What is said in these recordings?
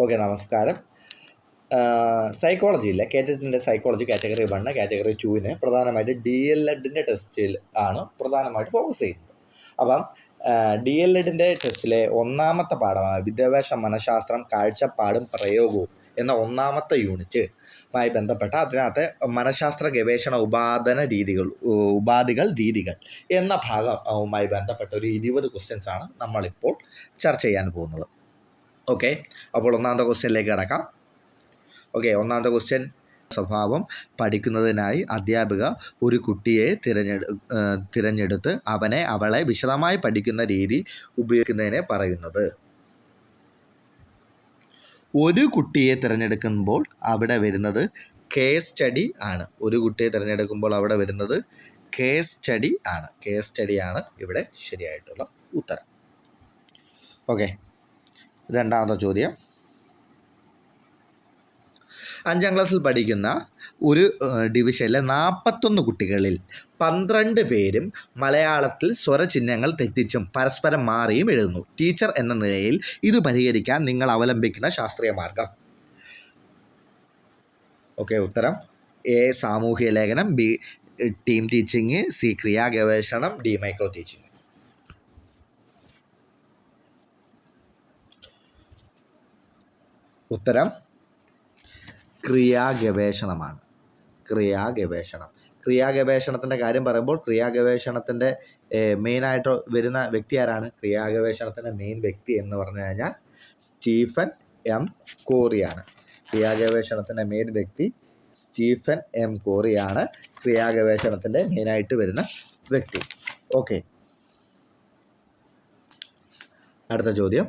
Okay, നമസ്കാരം. സൈക്കോളജിയിലെ കേറ്ററ്റിൻ്റെ psychology category 1, category 2 പ്രധാനമായിട്ട് DL-ED ടെസ്റ്റിൽ ആണ് പ്രധാനമായിട്ട് ഫോക്കസ് ചെയ്യുന്നത്. അപ്പം DL-ED ടെസ്റ്റിലെ ഒന്നാമത്തെ പാഠമായ വിദ്യാഭ്യാസ മനഃശാസ്ത്രം, കാഴ്ചപ്പാടും പ്രയോഗവും എന്ന ഒന്നാമത്തെ യൂണിറ്റുമായി ബന്ധപ്പെട്ട അതിനകത്ത് മനഃശാസ്ത്ര ഗവേഷണ ഉപാധികൾ രീതികൾ എന്ന ഭാഗവുമായി ബന്ധപ്പെട്ട ഒരു 20 ക്വസ്റ്റ്യൻസാണ് നമ്മളിപ്പോൾ ചർച്ച ചെയ്യാൻ പോകുന്നത്. ഓക്കെ, അപ്പോൾ ഒന്നാമത്തെ ക്വസ്റ്റ്യനിലേക്ക് കിടക്കാം. ഓക്കെ, ഒന്നാമത്തെ ക്വസ്റ്റ്യൻ, സ്വഭാവം പഠിക്കുന്നതിനായി അധ്യാപിക ഒരു കുട്ടിയെ തിരഞ്ഞെടുത്ത് അവളെ വിശദമായി പഠിക്കുന്ന രീതി ഉപയോഗിക്കുന്നതിനെ പറയുന്നത്. ഒരു കുട്ടിയെ തിരഞ്ഞെടുക്കുമ്പോൾ അവിടെ വരുന്നത് കേസ് സ്റ്റഡി ആണ്. ഒരു കുട്ടിയെ തിരഞ്ഞെടുക്കുമ്പോൾ അവിടെ വരുന്നത് കേസ് സ്റ്റഡി ആണ്. കേസ് സ്റ്റഡിയാണ് ഇവിടെ ശരിയായിട്ടുള്ള ഉത്തരം. ഓക്കെ, രണ്ടാമത്തെ ചോദ്യം, 5ാം ക്ലാസ്സിൽ പഠിക്കുന്ന ഒരു ഡിവിഷനിലെ 41 കുട്ടികളിൽ 12 പേരും മലയാളത്തിൽ സ്വരചിഹ്നങ്ങൾ തെറ്റിച്ചും പരസ്പരം മാറിയും എഴുതുന്നു. ടീച്ചർ എന്ന നിലയിൽ ഇത് പരിഹരിക്കാൻ നിങ്ങൾ അവലംബിക്കുന്ന ശാസ്ത്രീയ മാർഗം. ഓക്കെ, ഉത്തരം എ സാമൂഹ്യ ലേഖനം, ബി ടീം ടീച്ചിങ്, സി ക്രിയാ ഗവേഷണം, ഡി മൈക്രോ ടീച്ചിങ്. ഉത്തരം ക്രിയാഗവേഷണമാണ്. ക്രിയാഗവേഷണത്തിൻ്റെ കാര്യം പറയുമ്പോൾ ക്രിയാഗവേഷണത്തിൻ്റെ മെയിനായിട്ട് വരുന്ന വ്യക്തി ആരാണ്? ക്രിയാഗവേഷണത്തിൻ്റെ മെയിൻ വ്യക്തി എന്ന് പറഞ്ഞു കഴിഞ്ഞാൽ സ്റ്റീഫൻ എം കോറിയാണ്. ക്രിയാഗവേഷണത്തിൻ്റെ മെയിൻ വ്യക്തി സ്റ്റീഫൻ എം കോറിയാണ് ക്രിയാഗവേഷണത്തിൻ്റെ മെയിനായിട്ട് വരുന്ന വ്യക്തി. ഓക്കെ, അടുത്ത ചോദ്യം,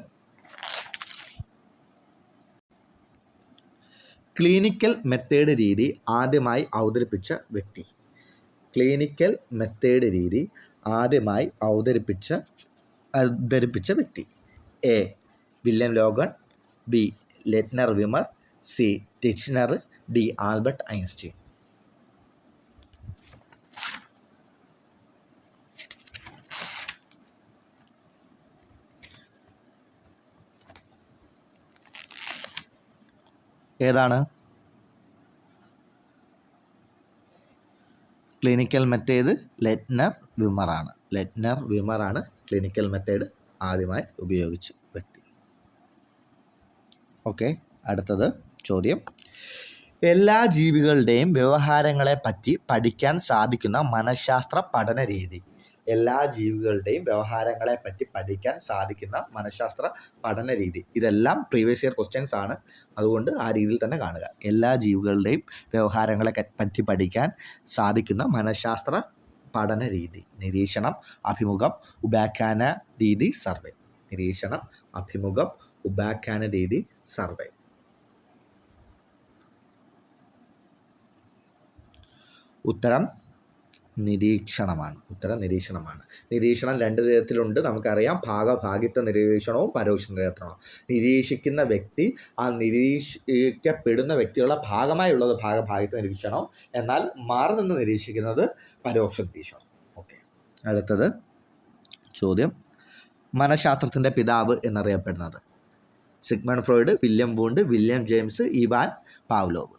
ക്ലിനിക്കൽ മെത്തേഡ് രീതി ആദ്യമായി അവതരിപ്പിച്ച വ്യക്തി. ക്ലിനിക്കൽ മെത്തേഡ് രീതി ആദ്യമായി അവതരിപ്പിച്ച വ്യക്തി. A William Logan, B Lightner Witmer, C Titchener, D Albert Einstein. ഏതാണ്? ക്ലിനിക്കൽ മെത്തേഡ് ലെറ്റ്നർ വിമറാണ് ക്ലിനിക്കൽ മെത്തേഡ് ആദ്യമായി ഉപയോഗിച്ച വ്യക്തി. ഓക്കെ, അടുത്തത് ചോദ്യം, എല്ലാ ജീവികളുടെയും വ്യവഹാരങ്ങളെപ്പറ്റി പഠിക്കാൻ സാധിക്കുന്ന മനഃശാസ്ത്ര പഠന രീതി. എല്ലാ ജീവികളുടെയും വ്യവഹാരങ്ങളെപ്പറ്റി പഠിക്കാൻ സാധിക്കുന്ന മനഃശാസ്ത്ര പഠന രീതി. ഇതെല്ലാം പ്രീവിയസ് ഇയർ ക്വസ്റ്റ്യൻസ് ആണ്, അതുകൊണ്ട് ആ രീതിയിൽ തന്നെ കാണുക. എല്ലാ ജീവികളുടെയും വ്യവഹാരങ്ങളെ പറ്റി പഠിക്കാൻ സാധിക്കുന്ന മനഃശാസ്ത്ര പഠന രീതി. നിരീക്ഷണം, അഭിമുഖം, ഉപാഖ്യാന രീതി, സർവേ. നിരീക്ഷണം, അഭിമുഖം, ഉപാഖ്യാന രീതി, സർവേ. ഉത്തരം നിരീക്ഷണമാണ്. നിരീക്ഷണം 2 തരത്തിലുണ്ട്, നമുക്കറിയാം. ഭാഗഭാഗിത്വ നിരീക്ഷണവും പരോക്ഷ നിരീക്ഷണവും. നിരീക്ഷിക്കുന്ന വ്യക്തി ആ നിരീക്ഷിക്കപ്പെടുന്ന വ്യക്തികളുടെ ഭാഗമായുള്ളത് ഭാഗഭാഗിത്വ നിരീക്ഷണവും, എന്നാൽ മാറി നിന്ന് നിരീക്ഷിക്കുന്നത് പരോക്ഷ നിരീക്ഷണം. ഓക്കെ, അടുത്തത് ചോദ്യം, മനഃശാസ്ത്രത്തിൻ്റെ പിതാവ് എന്നറിയപ്പെടുന്നത്. Sigmund Freud, William Wundt, William James, Ivan Pavlov.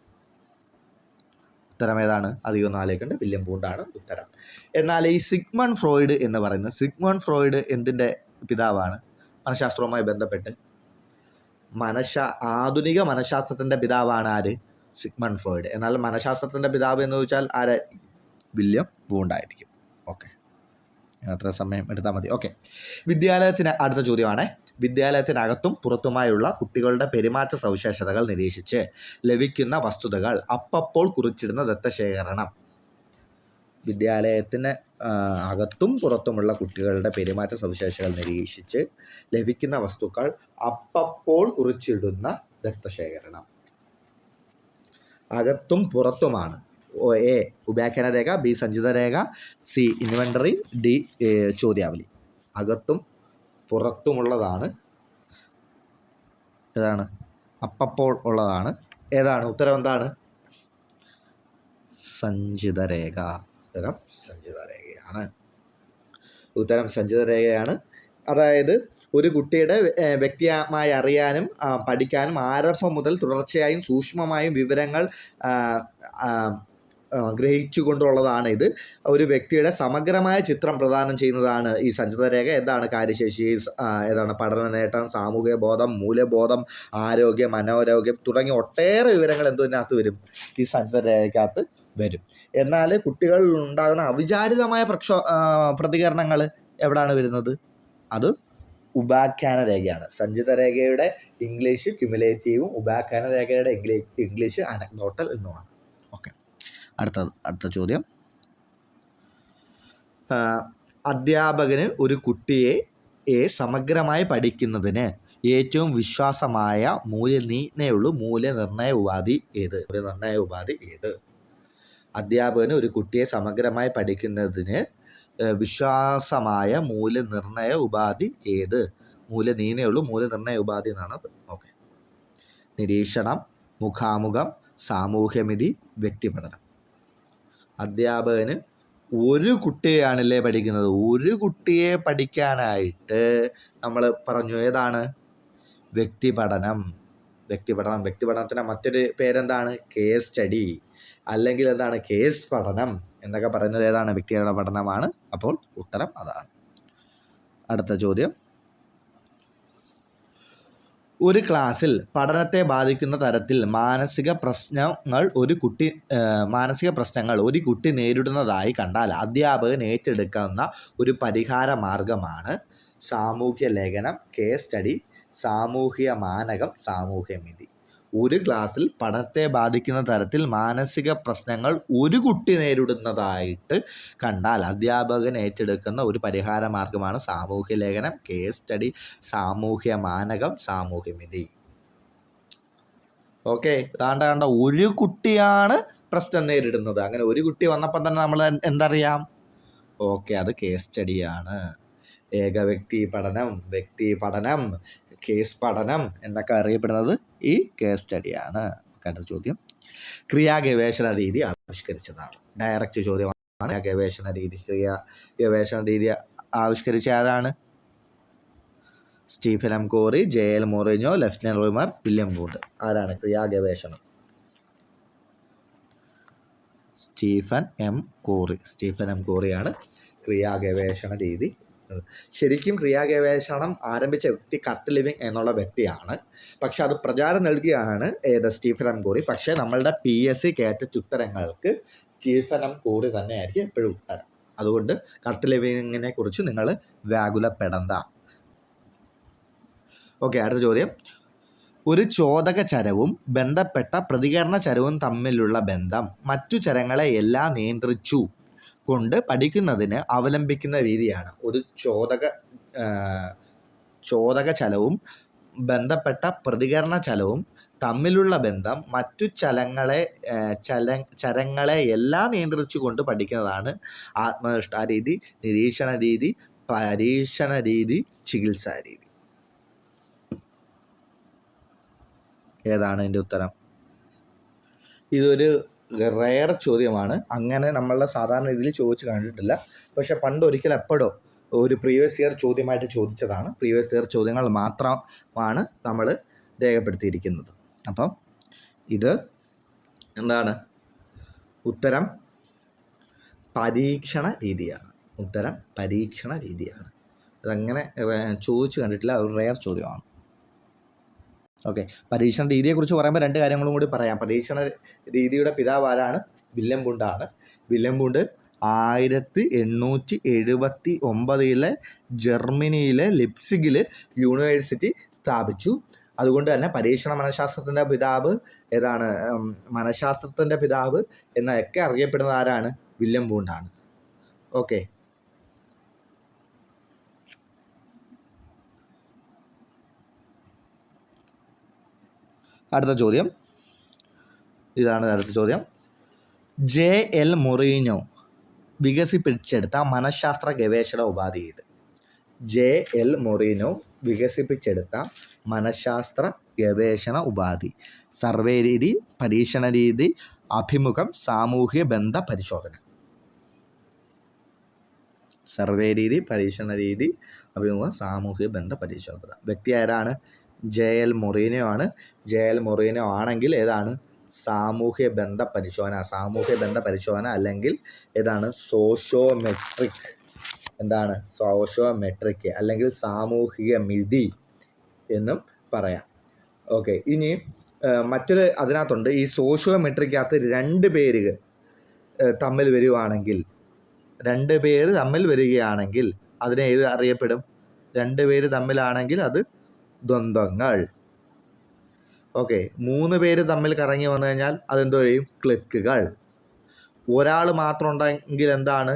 ഉത്തരം ഏതാണ്? അധികം ആലോചിക്കേണ്ട, വില്യം വൂണ്ടാണ് ഉത്തരം. എന്നാൽ ഈ സിഗ്മണ്ട് ഫ്രോയിഡ് എന്തിൻ്റെ പിതാവാണ്? മനഃശാസ്ത്രവുമായി ബന്ധപ്പെട്ട് ആധുനിക മനഃശാസ്ത്രത്തിൻ്റെ പിതാവാണ് ആര്? Sigmund Freud. എന്നാൽ മനഃശാസ്ത്രത്തിൻ്റെ പിതാവ് എന്ന് ചോദിച്ചാൽ ആര്? വില്യം വൂണ്ടായിരിക്കും. ഓക്കെ, അത്ര സമയം എടുത്താൽ മതി. ഓക്കെ, അടുത്ത ചോദ്യമാണ്, വിദ്യാലയത്തിനകത്തും പുറത്തുമായുള്ള കുട്ടികളുടെ പെരുമാറ്റ സവിശേഷതകൾ നിരീക്ഷിച്ച് ലഭിക്കുന്ന വസ്തുതകൾ അപ്പോൾ കുറിച്ചിടുന്ന ദത്തശേഖരണം. വിദ്യാലയത്തിന് അകത്തും പുറത്തുമുള്ള കുട്ടികളുടെ പെരുമാറ്റ സവിശേഷതകൾ നിരീക്ഷിച്ച് ലഭിക്കുന്ന വസ്തുക്കൾ അപ്പോൾ കുറിച്ചിടുന്ന ദത്തശേഖരണം. അകത്തും പുറത്തുമാണ്. എ ഉപാഖ്യാന രേഖ, ബി സഞ്ചിത രേഖ, സി ഇൻവെൻ്ററി, ഡി ചോദ്യാവലി. അകത്തും പുറത്തുമുള്ളതാണ് ഏതാണ്? അപ്പോൾ ഉള്ളതാണ്. ഏതാണ് ഉത്തരം? എന്താണ്? സഞ്ചിത രേഖ. ഉത്തരം സഞ്ചിത രേഖയാണ്. അതായത് ഒരു കുട്ടിയുടെ വ്യക്തിമായി അറിയാനും പഠിക്കാനും ആരംഭം മുതൽ തുടർച്ചയായും സൂക്ഷ്മമായും വിവരങ്ങൾ ഗ്രഹിച്ചുകൊണ്ടുള്ളതാണ് ഇത്. ഒരു വ്യക്തിയുടെ സമഗ്രമായ ചിത്രം പ്രദാനം ചെയ്യുന്നതാണ് ഈ സഞ്ചിത രേഖ. എന്താണ് കാര്യശേഷി, ഏതാണ് പഠന നേട്ടം, സാമൂഹിക ബോധം, മൂല്യബോധം, ആരോഗ്യം, അനാരോഗ്യം തുടങ്ങിയ ഒട്ടേറെ വിവരങ്ങൾ എന്തിനകത്ത് വരും, ഈ സഞ്ചിത രേഖയ്ക്കകത്ത് വരും. എന്നാൽ കുട്ടികളിൽ ഉണ്ടാകുന്ന അവിചാരിതമായ പ്രതികരണങ്ങൾ എവിടെയാണ് വരുന്നത്? അത് ഉപാഖ്യാന രേഖയാണ്. സഞ്ചിത രേഖയുടെ ഇംഗ്ലീഷ് ക്യുമുലേറ്റീവും ഉപാഖ്യാന രേഖയുടെ ഇംഗ്ലീഷ് അനക്ഡോട്ടൽ എന്നുമാണ്. ഓക്കെ, അടുത്ത ചോദ്യം. അധ്യാപകന് ഒരു കുട്ടിയെ സമഗ്രമായി പഠിക്കുന്നതിന് ഏറ്റവും വിശ്വാസമായ മൂല്യനിർണ്ണയ ഉപാധി ഏത്? അധ്യാപകന് ഒരു കുട്ടിയെ സമഗ്രമായി പഠിക്കുന്നതിന് വിശ്വാസമായ മൂല്യനിർണ്ണയ ഉപാധി ഏത്? മൂല്യനിർണ്ണയ ഉപാധി എന്നാണ് അത്. ഓക്കെ, നിരീക്ഷണം, മുഖാമുഖം, സാമൂഹ്യമിതി, വ്യക്തിപഠനം. അധ്യാപകന് ഒരു കുട്ടിയെയാണല്ലേ പഠിക്കുന്നത്. ഒരു കുട്ടിയെ പഠിക്കാനായിട്ട് നമ്മൾ പറഞ്ഞു ഏതാണ്? വ്യക്തിപഠനത്തിൻ്റെ മറ്റൊരു പേരെന്താണ്? കേസ് സ്റ്റഡി, അല്ലെങ്കിൽ എന്താണ് കേസ് പഠനം എന്നൊക്കെ പറയുന്നത് ഏതാണ്? വ്യക്തിയുടെ പഠനമാണ്. അപ്പോൾ ഉത്തരം അതാണ്. അടുത്ത ചോദ്യം. ഒരു ക്ലാസ്സിൽ പഠനത്തെ ബാധിക്കുന്ന തരത്തിൽ മാനസിക പ്രശ്നങ്ങൾ ഒരു കുട്ടി നേരിടുന്നതായി കണ്ടാൽ അധ്യാപകൻ ഏറ്റെടുക്കുന്ന ഒരു പരിഹാര മാർഗമാണ് സാമൂഹ്യ ലേഖനം, കേസ് സ്റ്റഡി, സാമൂഹിക മാനകം, സാമൂഹ്യമിതി. ഒരു ക്ലാസ്സിൽ പഠനത്തെ ബാധിക്കുന്ന തരത്തിൽ മാനസിക പ്രശ്നങ്ങൾ ഒരു കുട്ടി നേരിടുന്നതായിട്ട് കണ്ടാൽ അധ്യാപകൻ ഏറ്റെടുക്കുന്ന ഒരു പരിഹാര മാർഗമാണ് സാമൂഹ്യ ലേഖനം, കേസ് സ്റ്റഡി, സാമൂഹ്യ മാനകം, സാമൂഹ്യമിതി. ഓക്കെ, കണ്ട ഒരു കുട്ടിയാണ് പ്രശ്നം നേരിടുന്നത്. അങ്ങനെ ഒരു കുട്ടി വന്നപ്പം തന്നെ നമ്മൾ എന്തറിയാം? ഓക്കെ, അത് കേസ് സ്റ്റഡിയാണ്. വ്യക്തി പഠനം, കേസ് പഠനം എന്നൊക്കെ അറിയപ്പെടുന്നത് ഈ കേസ് സ്റ്റഡിയാണ്. അടുത്ത ചോദ്യം. ക്രിയാഗവേഷണ രീതി ആവിഷ്കരിച്ചതാണ്. ഡയറക്റ്റ് ചോദ്യമാണ്. ക്രിയാഗവേഷണ രീതി ആവിഷ്കരിച്ച ആരാണ്? Stephen M Corey, J L. Moreno, Lightner Witmer, William Wundt. ആരാണ് ക്രിയാഗവേഷണം? സ്റ്റീഫൻ എം കോറിയാണ് ക്രിയാഗവേഷണ രീതി. ശരിക്കും ക്രിയാഗവേഷണം ആരംഭിച്ച വ്യക്തി കർട്ട് ലിവിങ് എന്നുള്ള വ്യക്തിയാണ്. പക്ഷെ അത് പ്രചാരം നൽകിയാണ് സ്റ്റീഫൻ എം കോറി. പക്ഷേ നമ്മളുടെ PSC കേറ്ററ്റ് ഉത്തരങ്ങൾക്ക് സ്റ്റീഫൻ എം കോറി തന്നെയായിരിക്കും എപ്പോഴും ഉത്തരം. അതുകൊണ്ട് കർട്ട് ലിവിങ്ങിനെ കുറിച്ച് നിങ്ങൾ വ്യാകുലപ്പെടണ്ട. ഓക്കെ, അടുത്ത ചോദ്യം. ഒരു ചോദക ചരവും ബന്ധപ്പെട്ട പ്രതികരണ ചരവും തമ്മിലുള്ള ബന്ധം മറ്റു ചരങ്ങളെ എല്ലാം നിയന്ത്രിച്ചു കൊണ്ട് പഠിക്കുന്നതിന് അവലംബിക്കുന്ന രീതിയാണ്. ഒരു ചോദക ചലവും ബന്ധപ്പെട്ട പ്രതികരണ ചലവും തമ്മിലുള്ള ബന്ധം മറ്റു ചരങ്ങളെ എല്ലാം നിയന്ത്രിച്ചു കൊണ്ട് പഠിക്കുന്നതാണ് ആത്മനിഷ്ഠാരീതി, നിരീക്ഷണ രീതി, പരീക്ഷണ രീതി, ചികിത്സാ രീതി. ഏതാണ് ഇതിൻ്റെ ഉത്തരം? ഇതൊരു റെയർ ചോദ്യമാണ്. അങ്ങനെ നമ്മളുടെ സാധാരണ രീതിയിൽ ചോദിച്ച് കണ്ടിട്ടില്ല. പക്ഷെ പണ്ടൊരിക്കൽ എപ്പോഴോ ഒരു പ്രീവിയസ് ഇയർ ചോദ്യമായിട്ട് ചോദിച്ചതാണ്. പ്രീവിയസ് ഇയർ ചോദ്യങ്ങൾ മാത്രമാണ് നമ്മൾ രേഖപ്പെടുത്തിയിരിക്കുന്നത്. അപ്പം ഇത് എന്താണ്? ഉത്തരം പരീക്ഷണ രീതിയാണ്. അതങ്ങനെ ചോദിച്ച് കണ്ടിട്ടില്ല. ഒരു റെയർ ചോദ്യമാണ്. ഓക്കെ, പരീക്ഷണ രീതിയെക്കുറിച്ച് പറയുമ്പോൾ രണ്ട് കാര്യങ്ങളും കൂടി പറയാം. പരീക്ഷണ രീതിയുടെ പിതാവ് ആരാണ്? വില്യം വൂണ്ടാണ്. വില്യം വൂണ്ട് 1879 ജർമ്മനിയിലെ ലിപ്സിഗിൽ യൂണിവേഴ്സിറ്റി സ്ഥാപിച്ചു. അതുകൊണ്ട് തന്നെ മനഃശാസ്ത്രത്തിൻ്റെ പിതാവ് ഏതാണ്? മനഃശാസ്ത്രത്തിൻ്റെ പിതാവ് എന്നൊക്കെ അറിയപ്പെടുന്നത് ആരാണ്? വില്യം വൂണ്ടാണ്. ഓക്കെ, അടുത്ത ചോദ്യം ഇതാണ്. അടുത്ത ചോദ്യം. J.L. മൊറീഞ്ഞോ വികസിപ്പിച്ചെടുത്ത മനഃശാസ്ത്ര ഗവേഷണ ഉപാധി ഏത്? J.L. മൊറീഞ്ഞോ വികസിപ്പിച്ചെടുത്ത മനഃശാസ്ത്ര ഗവേഷണ ഉപാധി. സർവേ രീതി, പരീക്ഷണ രീതി, അഭിമുഖം, സാമൂഹ്യ ബന്ധ പരിശോധന. സർവേ രീതി, പരീക്ഷണ രീതി, അഭിമുഖം, സാമൂഹിക ബന്ധ പരിശോധന. വ്യക്തി ആരാണ്? JL മൊറീനോ ആണ്. JL മൊറീനോ ആണെങ്കിൽ ഏതാണ്? സാമൂഹ്യ ബന്ധ പരിശോധന. സാമൂഹ്യ ബന്ധ പരിശോധന അല്ലെങ്കിൽ ഏതാണ്? സോഷ്യോമെട്രിക്. എന്താണ്? സോഷ്യോമെട്രിക് അല്ലെങ്കിൽ സാമൂഹിക മിതി എന്നും പറയാം. ഓക്കെ, ഇനി മറ്റൊരു അതിനകത്തുണ്ട്. ഈ സോഷ്യോമെട്രിക്കകത്ത് 2 പേര് തമ്മിൽ വരികയാണെങ്കിൽ, 2 പേര് തമ്മിൽ വരികയാണെങ്കിൽ അതിനെ ഏത് അറിയപ്പെടും? 2 പേര് തമ്മിലാണെങ്കിൽ അത് ദ്വന്ദ്വങ്ങൾ. ഓക്കെ, 3 പേര് തമ്മിൽ കറങ്ങി വന്നു കഴിഞ്ഞാൽ അതെന്തോ ചെയ്യും? ക്ലിക്കുകൾ. ഒരാൾ മാത്രം ഉണ്ടെങ്കിൽ എന്താണ്?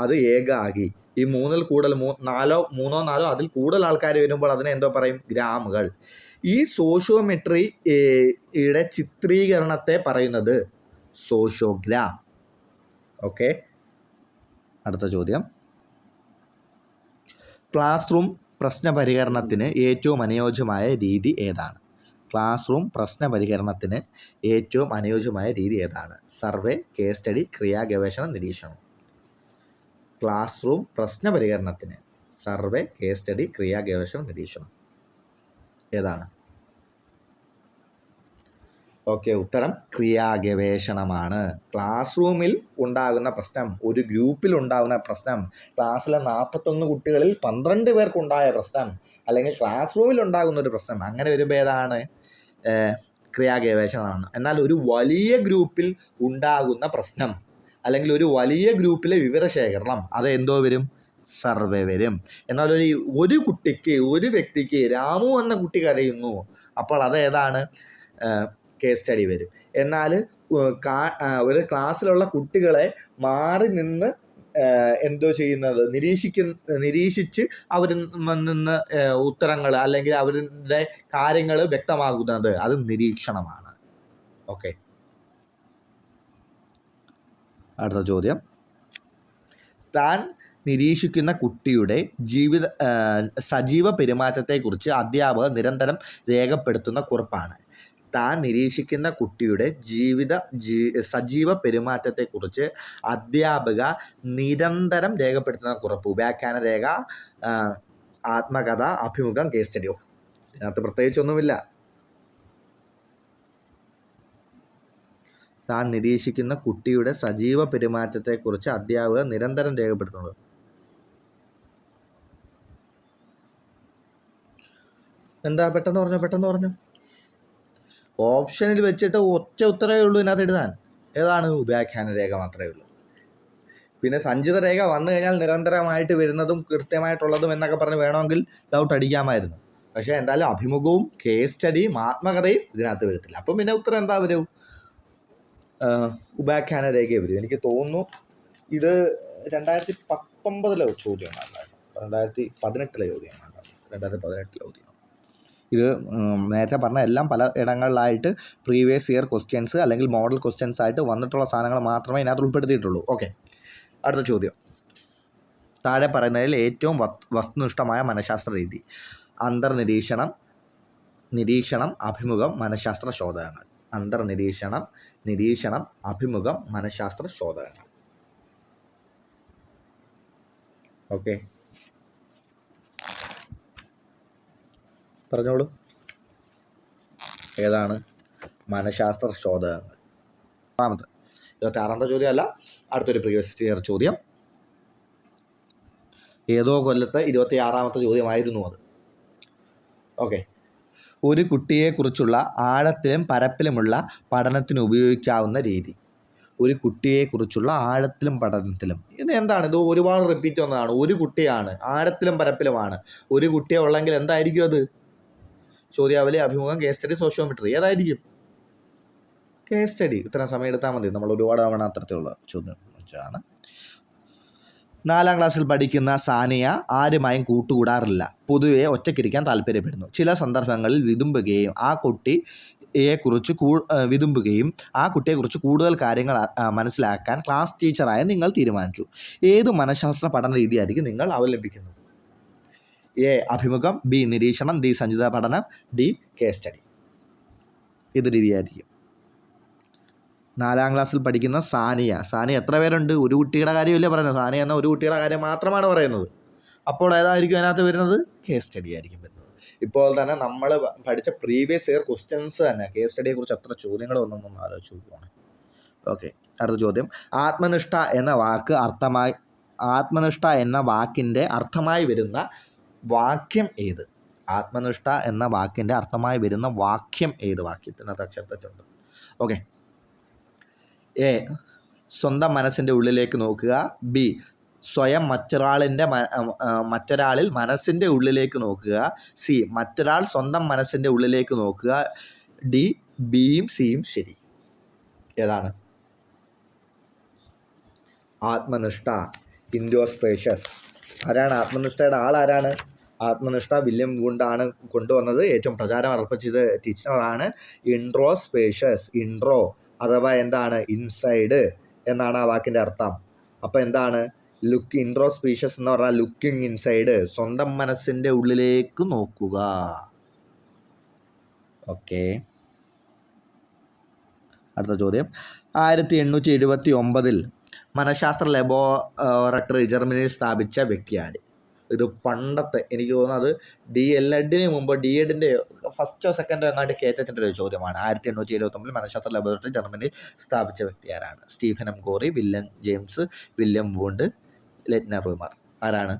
അത് ഏകാകി. ഈ 3-ൽ കൂടുതൽ 3-ഓ 4-ഓ അതിൽ കൂടുതൽ ആൾക്കാർ വരുമ്പോൾ അതിനെ എന്തോ പറയും? ഗ്രാമുകൾ. ഈ സോഷ്യോമെട്രിയുടെ ചിത്രീകരണത്തെ പറയുന്നത് സോഷ്യോഗ്രാം. ഓക്കെ, അടുത്ത ചോദ്യം. ക്ലാസ് റൂം പ്രശ്നപരിഹരണത്തിന് ഏറ്റവും അനുയോജ്യമായ രീതി ഏതാണ്? ക്ലാസ് റൂം പ്രശ്നപരിഹരണത്തിന് ഏറ്റവും അനുയോജ്യമായ രീതി ഏതാണ്? സർവേ, കേസ് സ്റ്റഡി, ക്രിയാ ഗവേഷണം, നിരീക്ഷണം. ക്ലാസ് റൂം പ്രശ്നപരിഹരണത്തിന് സർവേ, കേസ് സ്റ്റഡി, ക്രിയാ ഗവേഷണം, നിരീക്ഷണം ഏതാണ്? ഓക്കെ, ഉത്തരം ക്രിയാ ഗവേഷണമാണ്. ക്ലാസ് റൂമിൽ ഉണ്ടാകുന്ന പ്രശ്നം, ഒരു ഗ്രൂപ്പിൽ ഉണ്ടാകുന്ന പ്രശ്നം, ക്ലാസ്സിലെ 41 കുട്ടികളിൽ 12 പേർക്കുണ്ടായ പ്രശ്നം, അല്ലെങ്കിൽ ക്ലാസ് റൂമിൽ ഉണ്ടാകുന്ന ഒരു പ്രശ്നം, അങ്ങനെ വരുമ്പോൾ ഏതാണ്? ക്രിയാ ഗവേഷണമാണ്. എന്നാൽ ഒരു വലിയ ഗ്രൂപ്പിൽ ഉണ്ടാകുന്ന പ്രശ്നം അല്ലെങ്കിൽ ഒരു വലിയ ഗ്രൂപ്പിലെ വിവരശേഖരണം അത് എന്തോ വരും? സർവേ വരും. എന്നാൽ ഒരു കുട്ടിക്ക്, ഒരു വ്യക്തിക്ക് രാമു എന്ന കുട്ടി കരയുന്നു, അപ്പോൾ അത് ഏതാണ്? കേസ് സ്റ്റഡി വരും. എന്നാൽ ഒരു ക്ലാസ്സിലുള്ള കുട്ടികളെ മാറി നിന്ന് എന്തോ ചെയ്യുന്നത്? നിരീക്ഷിച്ച് അവരിൽ നിന്ന് ഉത്തരങ്ങൾ അല്ലെങ്കിൽ അവരുടെ കാര്യങ്ങൾ വ്യക്തമാകുന്നത് അത് നിരീക്ഷണമാണ്. ഓക്കെ, അടുത്ത ചോദ്യം. താൻ നിരീക്ഷിക്കുന്ന കുട്ടിയുടെ സജീവ പെരുമാറ്റത്തെക്കുറിച്ച് അധ്യാപകർ നിരന്തരം രേഖപ്പെടുത്തുന്ന കുറിപ്പാണ്. താൻ നിരീക്ഷിക്കുന്ന കുട്ടിയുടെ സജീവ പെരുമാറ്റത്തെക്കുറിച്ച് അധ്യാപക നിരന്തരം രേഖപ്പെടുത്തുന്ന കുറിപ്പ്. വ്യാഖ്യാന രേഖ, ആത്മകഥ, അഭിമുഖം, കേസ് സ്റ്റഡിയോ. ഇതിനകത്ത് പ്രത്യേകിച്ചൊന്നുമില്ല. താൻ നിരീക്ഷിക്കുന്ന കുട്ടിയുടെ സജീവ പെരുമാറ്റത്തെക്കുറിച്ച് അധ്യാപകർ നിരന്തരം രേഖപ്പെടുത്തുന്നത്. എന്താ? പെട്ടെന്ന് പറഞ്ഞു. ഓപ്ഷനിൽ വെച്ചിട്ട് ഒറ്റ ഉത്തരവേ ഉള്ളൂ ഇതിനകത്ത് എഴുതാൻ. ഏതാണ്? വ്യാഖ്യാന രേഖ മാത്രമേ ഉള്ളൂ. പിന്നെ സഞ്ചിത രേഖ വന്നു കഴിഞ്ഞാൽ നിരന്തരമായിട്ട് വരുന്നതും കൃത്യമായിട്ടുള്ളതും എന്നൊക്കെ പറഞ്ഞ് വേണമെങ്കിൽ ഡൗട്ട് അടിക്കാമായിരുന്നു. പക്ഷേ എന്തായാലും അഭിമുഖവും കേസ് സ്റ്റഡിയും ആത്മകഥയും ഇതിനകത്ത് വരത്തില്ല. അപ്പം പിന്നെ ഉത്തരം എന്താ വരും? ഉപാഖ്യാന രേഖയെ വരും. എനിക്ക് തോന്നുന്നു ഇത് 2019 ചോദ്യമാണ്, 2018 ചോദ്യമാണ്, 2018 ചോദ്യം. ഇത് നേരത്തെ പറഞ്ഞ എല്ലാം പല ഇടങ്ങളിലായിട്ട് പ്രീവിയസ് ഇയർ ക്വസ്റ്റ്യൻസ് അല്ലെങ്കിൽ മോഡൽ ക്വസ്റ്റ്യൻസ് ആയിട്ട് വന്നിട്ടുള്ള സാധനങ്ങൾ മാത്രമേ ഇതിനകത്ത് ഉൾപ്പെടുത്തിയിട്ടുള്ളൂ. ഓക്കെ, അടുത്ത ചോദ്യം. താഴെ പറയുന്നതിൽ ഏറ്റവും വസ്തുനിഷ്ഠമായ മനഃശാസ്ത്ര രീതി. അന്തർനിരീക്ഷണം, നിരീക്ഷണം, അഭിമുഖം, മനഃശാസ്ത്ര ശോധനകൾ. നിരീക്ഷണം, അഭിമുഖം, മനഃശാസ്ത്ര ശോധനകൾ. ഓക്കെ, പറഞ്ഞോളൂ. ഏതാണ് മനഃശാസ്ത്ര ശോധനകൾ? 26ാമത്തെ ചോദ്യമല്ല, അടുത്തൊരു പ്രീവിയസ് ഇയർ ചോദ്യം. ഏതോ കൊല്ലത്തെ 26ാമത്തെ ചോദ്യമായിരുന്നു അത്. ഓക്കെ, ഒരു കുട്ടിയെക്കുറിച്ചുള്ള ആഴത്തിലും പരപ്പിലുമുള്ള പഠനത്തിന് ഉപയോഗിക്കാവുന്ന രീതി. ഒരു കുട്ടിയെക്കുറിച്ചുള്ള ആഴത്തിലും പഠനത്തിലും. ഇത് എന്താണ്? ഇത് ഒരുപാട് റിപ്പീറ്റ് വന്നതാണ്. ഒരു കുട്ടിയാണ്, ആഴത്തിലും പരപ്പിലുമാണ്. ഒരു കുട്ടിയെ ഉള്ളെങ്കിൽ എന്തായിരിക്കും അത്? ചോദ്യാവലി, അഭിമുഖം, കേസ് സ്റ്റഡി, സോഷ്യോമെട്രി. ഏതായിരിക്കും? Case study. ഇത്രയും സമയം എടുത്താൽ മതി. നമ്മൾ ഒരുപാട് തവണ അത്തരത്തിലുള്ള ചോദ്യം വെച്ചാണ്. 4ാം ക്ലാസ്സിൽ പഠിക്കുന്ന സാനിയ ആരുമായും കൂട്ടുകൂടാറില്ല. പൊതുവെ ഒറ്റയ്ക്കിരിക്കാൻ താല്പര്യപ്പെടുന്നു. ചില സന്ദർഭങ്ങളിൽ വിതുമ്പുകയും ആ കുട്ടിയെക്കുറിച്ച് കൂടുതൽ കാര്യങ്ങൾ മനസ്സിലാക്കാൻ ക്ലാസ് ടീച്ചറായ നിങ്ങൾ തീരുമാനിച്ചു. ഏത് മനഃശാസ്ത്ര പഠന രീതിയായിരിക്കും നിങ്ങൾ അവലംബിക്കുന്നത്? എ അഭിമുഖം, ബി നിരീക്ഷണം, ഡി സഞ്ചിത പഠനം, ഡി കേസ് സ്റ്റഡി. ഇത് രീതിയായിരിക്കും. 4ാം ക്ലാസ്സിൽ പഠിക്കുന്ന സാനിയ എത്ര പേരുണ്ട്? ഒരു കുട്ടിയുടെ കാര്യമല്ലേ പറയുന്നത്. സാനിയ എന്ന ഒരു കുട്ടിയുടെ കാര്യം മാത്രമാണ് പറയുന്നത്. അപ്പോൾ ഏതായിരിക്കും അതിനകത്ത് വരുന്നത്? കേസ് സ്റ്റഡി ആയിരിക്കും വരുന്നത്. ഇപ്പോൾ തന്നെ നമ്മൾ പഠിച്ച പ്രീവിയസ് ഇയർ ക്വസ്റ്റ്യൻസ് തന്നെ കേസ് സ്റ്റഡിയെക്കുറിച്ച് എത്ര ചോദ്യങ്ങൾ വന്നൊന്നും ആലോചിച്ച് നോക്കുകയാണ്. ഓക്കെ, അടുത്ത ചോദ്യം. ആത്മനിഷ്ഠ എന്ന വാക്കിൻ്റെ അർത്ഥമായി വരുന്ന വാക്യം ഏത്? ആത്മനിഷ്ഠ എന്ന വാക്കിൻ്റെ അർത്ഥമായി വരുന്ന വാക്യം ഏത്? വാക്യത്തിനകത്ത് അക്ഷരത്തെറ്റുണ്ട്. ഓക്കെ. എ, സ്വന്തം മനസ്സിൻ്റെ ഉള്ളിലേക്ക് നോക്കുക. ബി, സ്വയം മറ്റൊരാളിൽ മനസ്സിൻ്റെ ഉള്ളിലേക്ക് നോക്കുക. സി, മറ്റൊരാൾ സ്വന്തം മനസ്സിൻ്റെ ഉള്ളിലേക്ക് നോക്കുക. ഡി, ബിയും സിയും ശരി. ഏതാണ്? ആത്മനിഷ്ഠ, ഇൻഡോസ്പേഷ്യസ്. ആരാണ് ആത്മനിഷ്ഠയുടെ ആളാരാണ്? ആത്മനിഷ്ഠ വില്യം വൂണ്ടാണ് കൊണ്ടുവന്നത്. ഏറ്റവും പ്രചാരം അർപ്പിച്ചത് ടീച്ചറാണ്. ഇൻട്രോസ്പേഷ്യസ്, ഇൻട്രോ അഥവാ എന്താണ്? ഇൻസൈഡ് എന്നാണ് ആ വാക്കിൻ്റെ അർത്ഥം. അപ്പോൾ എന്താണ്? ഇൻട്രോസ്പീഷ്യസ് എന്ന് പറഞ്ഞാൽ ലുക്കിംഗ് ഇൻസൈഡ്, സ്വന്തം മനസ്സിൻ്റെ ഉള്ളിലേക്ക് നോക്കുക. ഓക്കെ, അടുത്ത ചോദ്യം. 1879 മനഃശാസ്ത്ര ലബോറട്ടറി ജർമ്മനിയിൽ സ്ഥാപിച്ച വ്യക്തി ആര്? ഇത് പണ്ടത്തെ, എനിക്ക് തോന്നുന്നത് DELED മുമ്പ് DEDൻ്റെ ഫസ്റ്റോ സെക്കൻഡോ എങ്ങാണ്ട് കയറ്റത്തിൻ്റെ ഒരു ചോദ്യമാണ്. 1879 മനഃശാസ്ത്ര ലബോറട്ടറി ജർമ്മനിയിൽ സ്ഥാപിച്ച വ്യക്തി ആരാണ്? Stephen M Corey, William James, William Wundt, Lightner Witmer. ആരാണ്?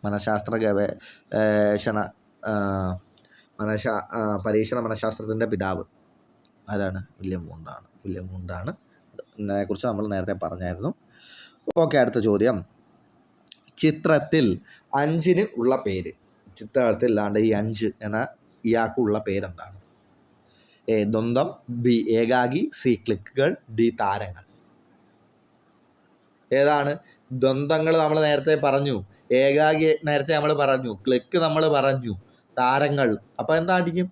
മനഃശാസ്ത്ര ഗവേഷണ പരീക്ഷണ മനഃശാസ്ത്രത്തിൻ്റെ പിതാവ് ആരാണ്? വില്യം വൂണ്ടാണ്. ഇതിനെക്കുറിച്ച് നമ്മൾ നേരത്തെ പറഞ്ഞായിരുന്നു. ഓക്കെ, അടുത്ത ചോദ്യം. ചിത്രത്തിൽ 5 ഉള്ള പേര്. ചിത്രത്തിൽ അല്ലാണ്ട് ഈ 5 എന്ന ഇയാൾക്കുള്ള പേരെന്താണ്? എ, ദ്വന്ദ്വം. ബി, ഏകാഗി. സി, ക്ലിക്കുകൾ. ഡി, താരങ്ങൾ. ഏതാണ്? ദ്വന്ദ്ങ്ങൾ നമ്മൾ നേരത്തെ പറഞ്ഞു, ഏകാഗി നേരത്തെ നമ്മൾ പറഞ്ഞു, ക്ലിക്ക് നമ്മൾ പറഞ്ഞു, താരങ്ങൾ. അപ്പോൾ എന്തായിരിക്കും?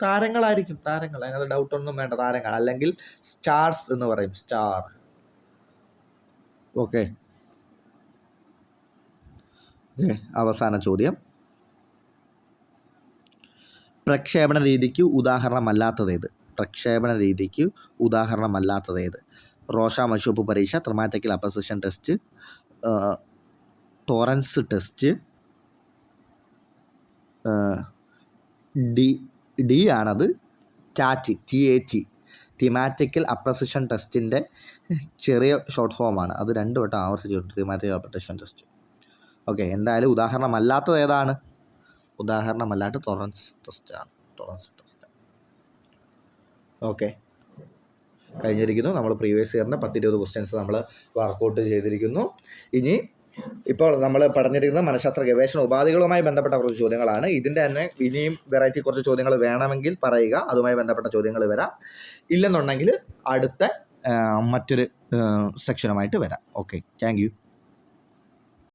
താരങ്ങളായിരിക്കും. അതിനകത്ത് ഡൗട്ടൊന്നും വേണ്ട. താരങ്ങൾ അല്ലെങ്കിൽ സ്റ്റാർസ് എന്ന് പറയും. സ്റ്റാർ. ഓക്കെ, അവസാന ചോദ്യം. പ്രക്ഷേപണ രീതിക്ക് ഉദാഹരണമല്ലാത്തതേത്? റോഷ മഷൂപ്പ് പരീക്ഷ, ത്രമാറ്റിക്കൽ അപ്രസിഷൻ ടെസ്റ്റ്, ടോറൻസ് ടെസ്റ്റ്. ഡി ആണത്. TAT, തിമാറ്റിക്കൽ അപ്രസിഷൻ ടെസ്റ്റിൻ്റെ ചെറിയ ഷോർട്ട് ഫോമാണ്. അത് 2 വട്ടം ആവർത്തിച്ചിട്ടുണ്ട്, തിമാറ്റിക്കൽ അപ്രസിഷൻ ടെസ്റ്റ്. ഓക്കെ, എന്തായാലും ഉദാഹരണമല്ലാത്തത് ഏതാണ്? Torrance test. ഓക്കെ, കഴിഞ്ഞിരിക്കുന്നു. നമ്മൾ പ്രീവിയസ് ഇയറിൻ്റെ 10-20 ക്വസ്റ്റ്യൻസ് നമ്മൾ വർക്കൗട്ട് ചെയ്തിരിക്കുന്നു. ഇപ്പോൾ നമ്മൾ പറഞ്ഞിരിക്കുന്ന മനഃശാസ്ത്ര ഗവേഷണ ഉപാധികളുമായി ബന്ധപ്പെട്ട കുറച്ച് ചോദ്യങ്ങളാണ്. ഇതിൻ്റെ തന്നെ ഇനിയും വെറൈറ്റി കുറച്ച് ചോദ്യങ്ങൾ വേണമെങ്കിൽ പറയുക, അതുമായി ബന്ധപ്പെട്ട ചോദ്യങ്ങൾ വരാം. ഇല്ലെന്നുണ്ടെങ്കിൽ അടുത്ത മറ്റൊരു സെക്ഷനുമായിട്ട് വരാം. Okay, thank you.